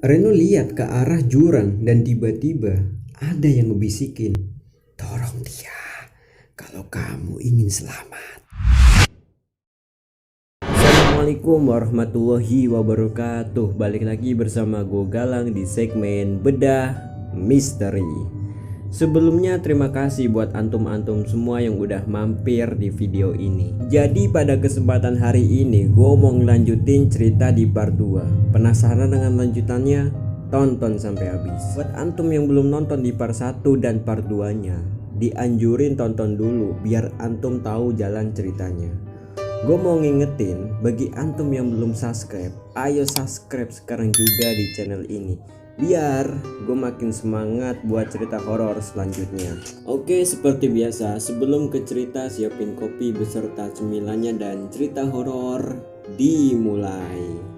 Reno lihat ke arah jurang dan tiba-tiba ada yang ngebisikin, "Dorong dia kalau kamu ingin selamat." Assalamualaikum warahmatullahi wabarakatuh. Balik lagi bersama gue Galang di segmen Bedah Misteri. Sebelumnya terima kasih buat antum-antum semua yang udah mampir di video ini. Jadi pada kesempatan hari ini gue mau ngelanjutin cerita di part 2. Penasaran dengan lanjutannya? Tonton sampai habis. Buat antum yang belum nonton di part 1 dan part 2 nya, dianjurin tonton dulu biar antum tahu jalan ceritanya. Gue mau ngingetin bagi antum yang belum subscribe, ayo subscribe sekarang juga di channel ini biar gue makin semangat buat cerita horor selanjutnya. Oke, seperti biasa sebelum ke cerita siapin kopi beserta cemilannya dan cerita horor dimulai.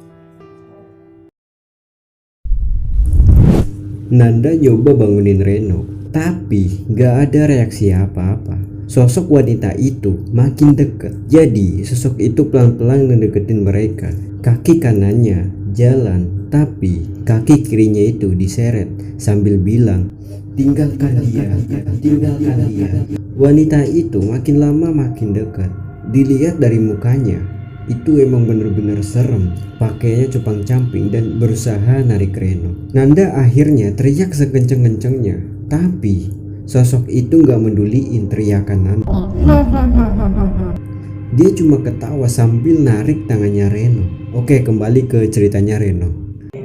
Nanda nyoba bangunin Reno, tapi gak ada reaksi apa-apa. Sosok wanita itu makin dekat. Jadi sosok itu pelan-pelan ngedeketin mereka. Kaki kanannya jalan, tapi kaki kirinya itu diseret sambil bilang, tinggalkan dia. Wanita itu makin lama makin dekat. Dilihat dari mukanya, itu emang bener-bener serem. Pakainya cupang-camping dan berusaha narik Reno. Nanda akhirnya teriak sekenceng-kencengnya, tapi sosok itu gak menduliin teriakan Nanda. Dia cuma ketawa sambil narik tangannya Reno. Oke, kembali ke ceritanya Reno.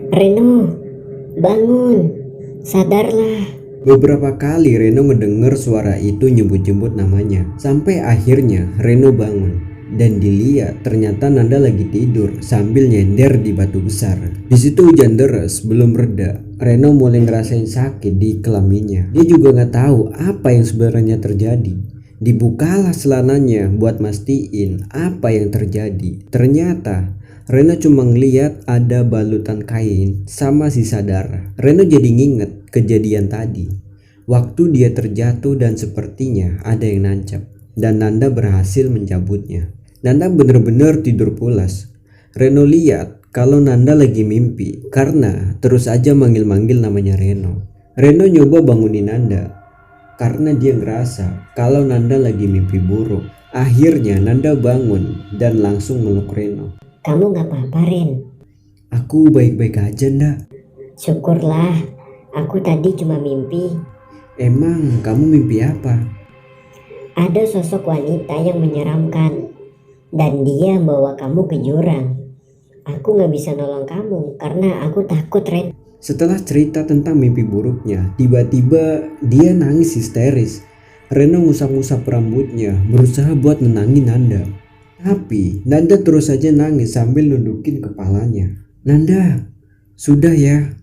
Reno, bangun, sadarlah. Beberapa kali Reno ngedenger suara itu nyebut-nyebut namanya. Sampai akhirnya Reno bangun dan dilihat ternyata Nanda lagi tidur sambil nyender di batu besar. Di situ hujan deras belum reda. Reno mulai ngerasain sakit di kelaminnya. Dia juga nggak tahu apa yang sebenarnya terjadi. Dibukalah celananya buat mastiin apa yang terjadi. Ternyata Reno cuma ngeliat ada balutan kain sama sisa darah. Reno jadi nginget kejadian tadi. Waktu dia terjatuh dan sepertinya ada yang nancap. Dan Nanda berhasil mencabutnya. Nanda bener-bener tidur pulas. Reno lihat kalau Nanda lagi mimpi karena terus aja manggil-manggil namanya Reno. Reno nyoba bangunin Nanda karena dia ngerasa kalau Nanda lagi mimpi buruk. Akhirnya Nanda bangun dan langsung meluk Reno. Kamu gak apa-apa, Ren? Aku baik-baik aja, Ndak. Syukurlah, aku tadi cuma mimpi. Emang kamu mimpi apa? Ada sosok wanita yang menyeramkan dan dia bawa kamu ke jurang. Aku gak bisa nolong kamu karena aku takut, Ren. Setelah cerita tentang mimpi buruknya, tiba-tiba dia nangis histeris. Reno ngusap-ngusap rambutnya, berusaha buat nenangin Nanda. Tapi Nanda terus saja nangis sambil nundukin kepalanya. Nanda, sudah ya,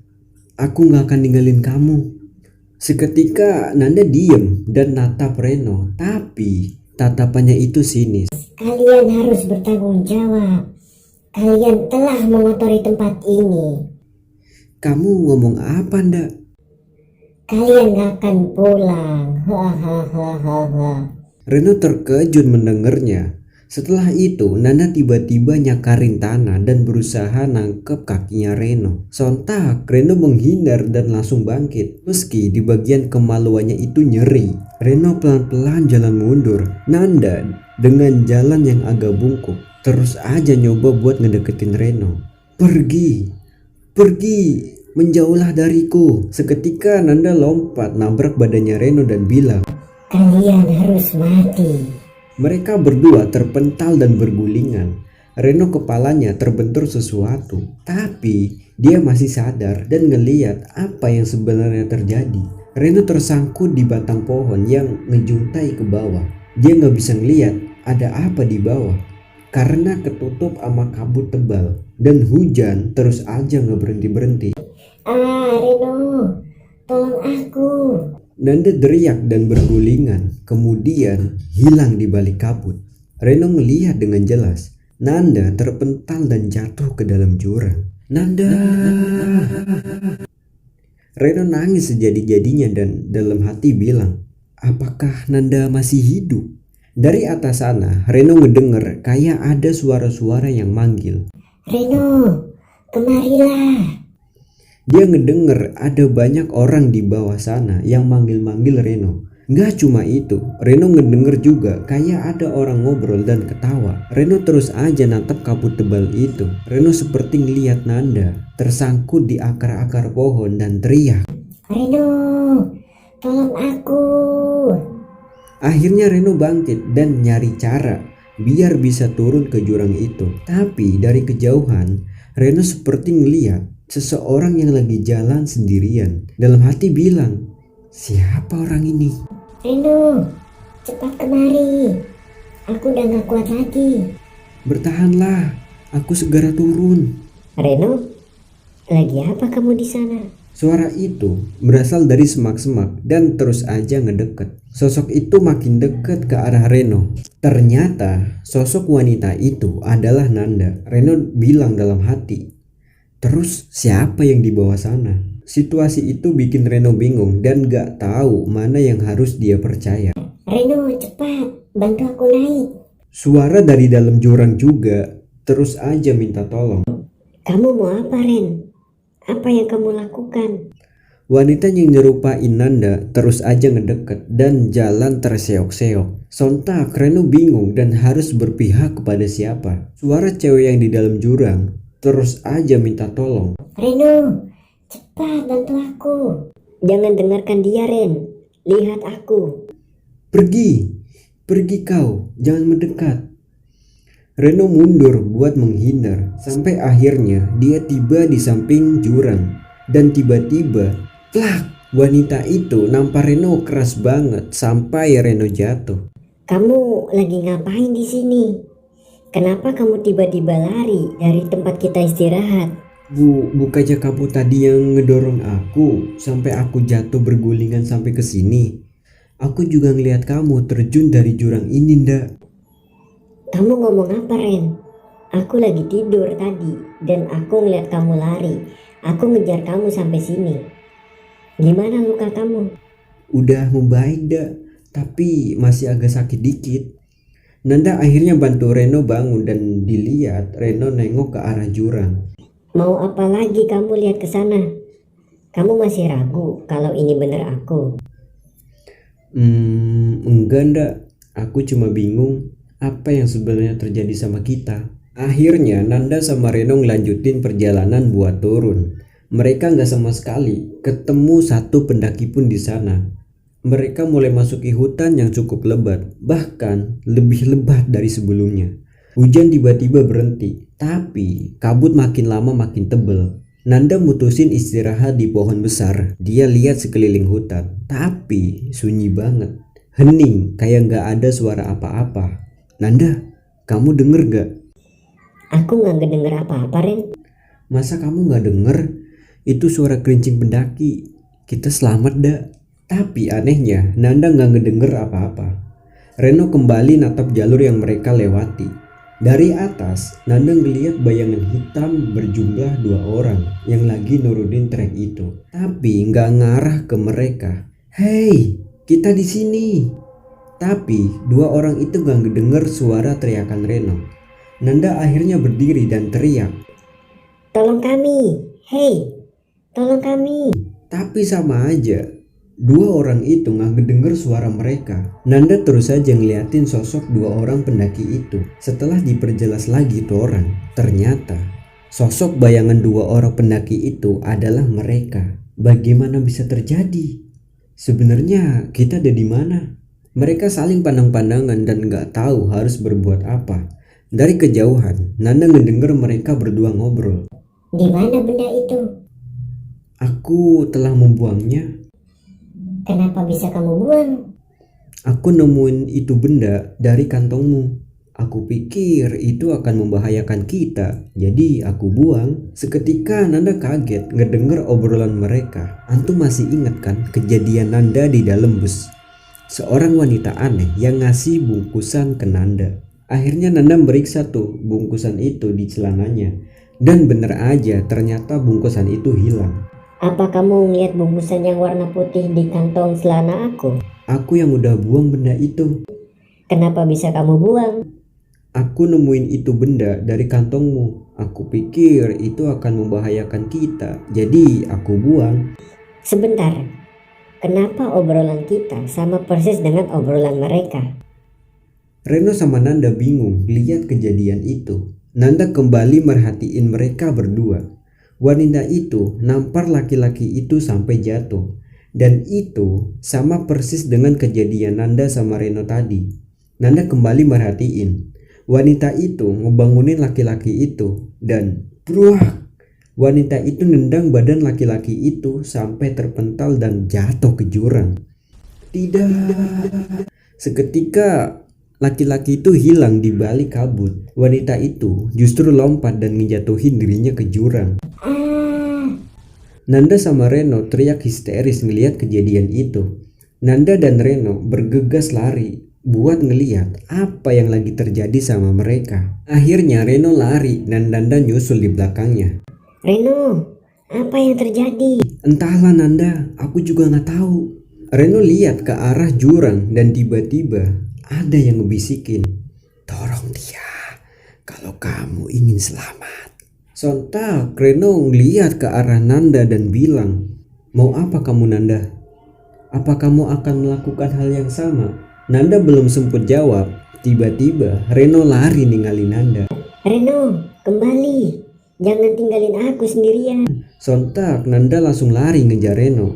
aku gak akan ninggalin kamu. Seketika Nanda diem dan natap Reno, tapi tatapannya itu sinis. Kalian harus bertanggung jawab. Kalian telah mengotori tempat ini. Kamu ngomong apa, Nda? Kalian gak akan pulang. Hahaha. Reno terkejut mendengarnya. Setelah itu Nanda tiba-tiba nyakarin tanah dan berusaha nangkep kakinya Reno. Sontak Reno menghindar dan langsung bangkit. Meski di bagian kemaluannya itu nyeri, Reno pelan-pelan jalan mundur. Nanda dengan jalan yang agak bungkuk terus aja nyoba buat ngedeketin Reno. Pergi, menjauhlah dariku. Seketika Nanda lompat nabrak badannya Reno dan bilang, Kalian harus mati. mereka berdua terpental dan bergulingan. Reno kepalanya terbentur sesuatu, tapi dia masih sadar dan ngeliat apa yang sebenarnya terjadi. Reno tersangkut di batang pohon yang ngejuntai ke bawah. Dia nggak bisa ngeliat ada apa di bawah karena ketutup sama kabut tebal dan hujan terus aja nggak berhenti-berhenti. Reno, tolong aku. Nanda teriak dan bergulingan, kemudian hilang di balik kabut. Reno melihat dengan jelas, Nanda terpental dan jatuh ke dalam jurang. Nanda! Reno nangis sejadi-jadinya dan dalam hati bilang, apakah Nanda masih hidup? Dari atas sana, Reno ngedenger kayak ada suara-suara yang manggil. Reno, kemarilah. Dia ngedenger ada banyak orang di bawah sana yang manggil-manggil Reno. Nggak cuma itu, Reno ngedenger juga kayak ada orang ngobrol dan ketawa. Reno terus aja natap kabut tebal itu. Reno seperti ngeliat Nanda tersangkut di akar-akar pohon dan teriak, Reno, tolong aku. Akhirnya Reno bangkit dan nyari cara biar bisa turun ke jurang itu. Tapi dari kejauhan, Reno seperti ngeliat seseorang yang lagi jalan sendirian. Dalam hati bilang, siapa orang ini? Reno, cepat kemari. Aku udah gak kuat lagi. Bertahanlah, aku segera turun. Reno, lagi apa kamu di sana? Suara itu berasal dari semak-semak dan terus aja ngedeket. Sosok itu makin dekat ke arah Reno. Ternyata sosok wanita itu adalah Nanda. Reno bilang dalam hati, terus siapa yang di bawah sana? Situasi itu bikin Reno bingung dan gak tahu mana yang harus dia percaya. Reno, cepat, bantu aku naik. Suara dari dalam jurang juga terus aja minta tolong. Kamu mau apa, Ren? Apa yang kamu lakukan? Wanita yang nyerupain Nanda terus aja ngedeket dan jalan terseok-seok. Sontak Reno bingung dan harus berpihak kepada siapa. Suara cewek yang di dalam jurang terus aja minta tolong. Reno, cepat bantu aku. Jangan dengarkan dia, Ren. Lihat aku. Pergi kau, jangan mendekat. Reno mundur buat menghindar sampai akhirnya dia tiba di samping jurang dan tiba-tiba plak, wanita itu nampar Reno keras banget sampai Reno jatuh. Kamu lagi ngapain di sini? Kenapa kamu tiba-tiba lari dari tempat kita istirahat? Bukannya kamu tadi yang ngedorong aku sampai aku jatuh bergulingan sampai ke sini. Aku juga ngelihat kamu terjun dari jurang ini, ndak. Kamu ngomong apa, Ren? Aku lagi tidur tadi dan aku ngeliat kamu lari. Aku ngejar kamu sampai sini. Gimana luka kamu? Udah membaik, dak, tapi masih agak sakit dikit. Nanda akhirnya bantu Reno bangun dan dilihat Reno nengok ke arah jurang. Mau apa lagi kamu lihat ke sana? Kamu masih ragu kalau ini bener aku? Enggak, ndak. Aku cuma bingung apa yang sebenarnya terjadi sama kita. Akhirnya Nanda sama Reno ngelanjutin perjalanan buat turun. Mereka nggak sama sekali ketemu satu pendaki pun di sana. Mereka mulai masuki hutan yang cukup lebat, bahkan lebih lebat dari sebelumnya. Hujan tiba-tiba berhenti, tapi kabut makin lama makin tebel. Nanda mutusin istirahat di pohon besar. Dia lihat sekeliling hutan, tapi sunyi banget. Hening, kayak nggak ada suara apa-apa. Nanda, kamu denger gak? Aku nggak ngedenger apa-apa, Ren. Masa kamu nggak denger? Itu suara kerincing pendaki. Kita selamat dak. Tapi anehnya Nanda nggak ngedenger apa-apa. Reno kembali natap jalur yang mereka lewati. Dari atas Nanda ngeliat bayangan hitam berjumlah 2 orang yang lagi nurunin trek itu. Tapi nggak ngarah ke mereka. Hei, kita di sini. Tapi 2 orang itu gak ngedenger suara teriakan Reno. Nanda akhirnya berdiri dan teriak, Tolong kami. Hei, tolong kami. tapi sama aja 2 orang itu gak ngedenger suara mereka. Nanda terus saja ngeliatin sosok 2 orang pendaki itu. Setelah diperjelas lagi tuh orang, ternyata sosok bayangan 2 orang pendaki itu adalah mereka. Bagaimana bisa terjadi? Sebenarnya kita ada di mana? Mereka saling pandang-pandangan dan gak tahu harus berbuat apa. Dari kejauhan, Nanda mendengar mereka berdua ngobrol. Di mana benda itu? Aku telah membuangnya. Kenapa bisa kamu buang? Aku nemuin itu benda dari kantongmu. Aku pikir itu akan membahayakan kita, jadi aku buang. Seketika Nanda kaget ngedenger obrolan mereka. Antum masih ingat kan kejadian Nanda di dalam bus? Seorang wanita aneh yang ngasih bungkusan ke Nanda. Akhirnya Nanda meriksa tuh bungkusan itu di celananya. Dan bener aja ternyata bungkusan itu hilang. Apa kamu ngeliat bungkusan yang warna putih di kantong celana aku? Aku yang udah buang benda itu. Kenapa bisa kamu buang? Aku nemuin itu benda dari kantongmu. Aku pikir itu akan membahayakan kita, jadi aku buang. Sebentar, kenapa obrolan kita sama persis dengan obrolan mereka? Reno sama Nanda bingung lihat kejadian itu. Nanda kembali merhatiin mereka berdua. Wanita itu nampar laki-laki itu sampai jatuh. Dan itu sama persis dengan kejadian Nanda sama Reno tadi. Nanda kembali merhatiin. Wanita itu ngebangunin laki-laki itu. Dan bruak, wanita itu nendang badan laki-laki itu sampai terpental dan jatuh ke jurang. Tidak. Seketika laki-laki itu hilang di balik kabut. Wanita itu justru lompat dan ngejatuhin dirinya ke jurang. Nanda sama Reno teriak histeris ngeliat kejadian itu. Nanda dan Reno bergegas lari buat ngeliat apa yang lagi terjadi sama mereka. Akhirnya Reno lari dan Nanda nyusul di belakangnya. Reno, apa yang terjadi? Entahlah Nanda, aku juga nggak tahu. Reno lihat ke arah jurang dan tiba-tiba ada yang ngebisikin, "Tolong dia kalau kamu ingin selamat." Sontak Reno ngeliat ke arah Nanda dan bilang, "Mau apa kamu Nanda? Apa kamu akan melakukan hal yang sama?" Nanda belum sempat jawab, tiba-tiba Reno lari ninggalin Nanda. Reno, kembali. Jangan tinggalin aku sendirian. Sontak Nanda langsung lari ngejar Reno.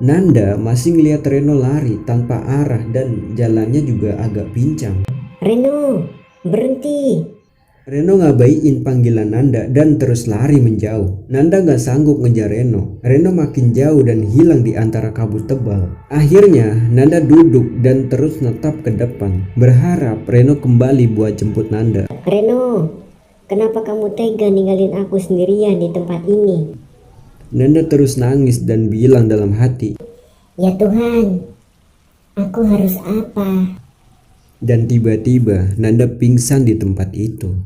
Nanda masih ngeliat Reno lari tanpa arah dan jalannya juga agak pincang. Reno, berhenti. Reno ngabaiin panggilan Nanda dan terus lari menjauh. Nanda gak sanggup ngejar Reno. Reno makin jauh dan hilang di antara kabut tebal. Akhirnya Nanda duduk dan terus netap ke depan, berharap Reno kembali buat jemput Nanda. Reno, kenapa kamu tega ninggalin aku sendirian di tempat ini? Nanda terus nangis dan bilang dalam hati, Ya Tuhan, aku harus apa? dan tiba-tiba Nanda pingsan di tempat itu.